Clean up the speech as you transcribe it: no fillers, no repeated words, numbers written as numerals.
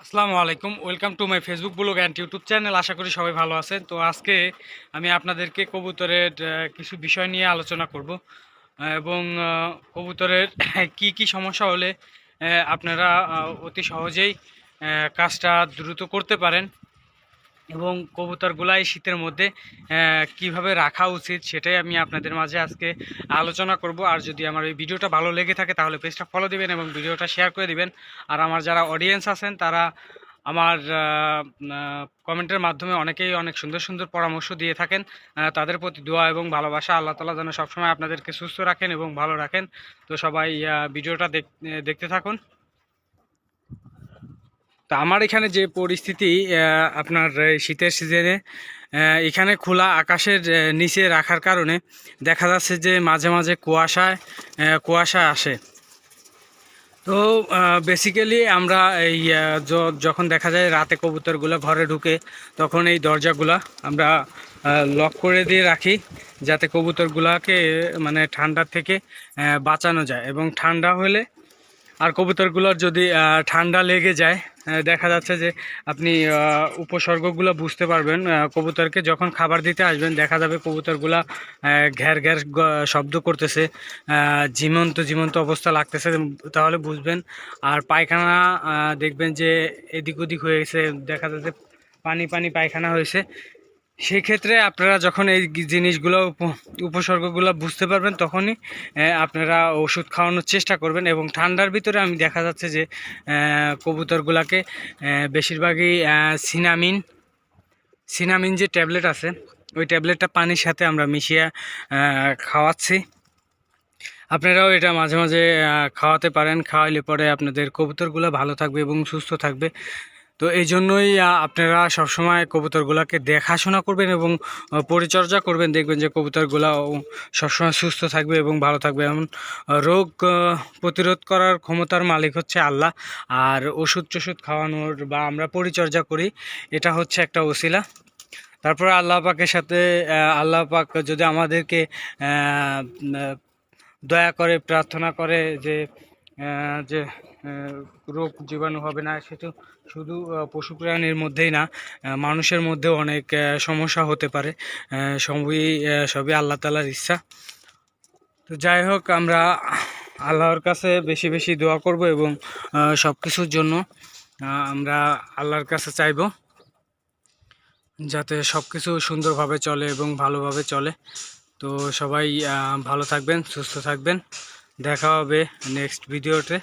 আসসালামু আলাইকুম, welcome to my Facebook blog and YouTube channel. আশা করি সবাই ভালো আছেন। তো আজকে আমি আপনাদেরকে কবুতরের কিছু বিষয় নিয়ে আলোচনা করব এবং কবুতরের কি কি সমস্যা হলে আপনারা অতি সহজেই কাজটা দ্রুত করতে পারেন এবং কবুতরগুলা এই শীতের মধ্যে কিভাবে রাখা উচিত সেটাই আমি আপনাদের মাঝে আজকে আলোচনা করব। আর যদি আমার এই ভিডিওটা ভালো লেগে থাকে তাহলে পেজটা ফলো দিবেন এবং ভিডিওটা শেয়ার করে দিবেন। আর আমার যারা অডিয়েন্স আছেন তারা আমার কমেন্টের মাধ্যমে অনেকেই অনেক সুন্দর সুন্দর পরামর্শ দিয়ে থাকেন। তাদের প্রতি দোয়া এবং ভালোবাসা। আল্লাহ তাআলা যেন সবসময় আপনাদেরকে সুস্থ রাখেন এবং ভালো রাখেন। তো সবাই ভিডিওটা দেখতে থাকুন। তো আমার এখানে যে পরিস্থিতি, আপনার এই শীতের সিজনে এখানে খোলা আকাশের নিচে রাখার কারণে দেখা যাচ্ছে যে মাঝে মাঝে কুয়াশা আসে। তো বেসিক্যালি আমরা এই যখন দেখা যায় রাতে কবুতরগুলো ঘরে ঢুকে, তখন এই দরজাগুলা আমরা লক করে দিয়ে রাখি যাতে কবুতরগুলোকে মানে ঠান্ডার থেকে বাঁচানো যায়। এবং ঠান্ডা হলে আর কবুতরগুলোর যদি ঠান্ডা লেগে যায়, দেখা যাচ্ছে যে আপনি উপসর্গগুলো বুঝতে পারবেন। কবুতরকে যখন খাবার দিতে আসবেন দেখা যাবে কবুতরগুলা ঘ্যার ঘ্যার শব্দ করতেছে, জীবন্ত জীবন্ত অবস্থা লাগতেছে, তাহলে বুঝবেন। আর পায়খানা দেখবেন যে এদিক ওদিক হয়ে গেছে, দেখা যাচ্ছে পানি পানি পায়খানা হয়েছে। সেক্ষেত্রে আপনারা যখন এই জিনিসগুলো উপসর্গগুলো বুঝতে পারবেন তখনই আপনারা ওষুধ খাওয়ানোর চেষ্টা করবেন। এবং ঠান্ডার ভিতরে আমি দেখা যাচ্ছে যে কবুতরগুলোকে বেশিরভাগই সিনামিন যে ট্যাবলেট আছে ওই ট্যাবলেটটা পানির সাথে আমরা মিশিয়ে খাওয়াচ্ছি। আপনারাও এটা মাঝে মাঝে খাওয়াতে পারেন। খাওয়াইলে পরে আপনাদের কবুতরগুলো ভালো থাকবে এবং সুস্থ থাকবে। তো এই জন্যই আপনারা সবসময় কবুতরগুলোকে দেখাশোনা করবেন এবং পরিচর্যা করবেন। দেখবেন যে কবুতরগুলো সবসময় সুস্থ থাকবে এবং ভালো থাকবে। এমন রোগ প্রতিরোধ করার ক্ষমতার মালিক হচ্ছে আল্লাহ। আর ওষুধ টষুধ খাওয়ানোর বা আমরা পরিচর্যা করি, এটা হচ্ছে একটা ওসিলা। তারপরে আল্লাহ পাকের সাথে আল্লাহ পাক যদি আমাদেরকে দয়া করে প্রার্থনা করে যে যে রোগ জীবাণু হবে না, সেটা শুধু পশু প্রাণীর মধ্যেই না, মানুষের মধ্যেও অনেক সমস্যা হতে পারে। সবই আল্লাহ তাআলার ইচ্ছা। তো যাই হোক, আমরা আল্লাহর কাছে বেশি বেশি দোয়া করব এবং সব কিছুর জন্য আমরা আল্লাহর কাছে চাইব যাতে সব কিছু সুন্দরভাবে চলে এবং ভালোভাবে চলে। তো সবাই ভালো থাকবেন, সুস্থ থাকবেন। দেখা হবে নেক্সট ভিডিওতে।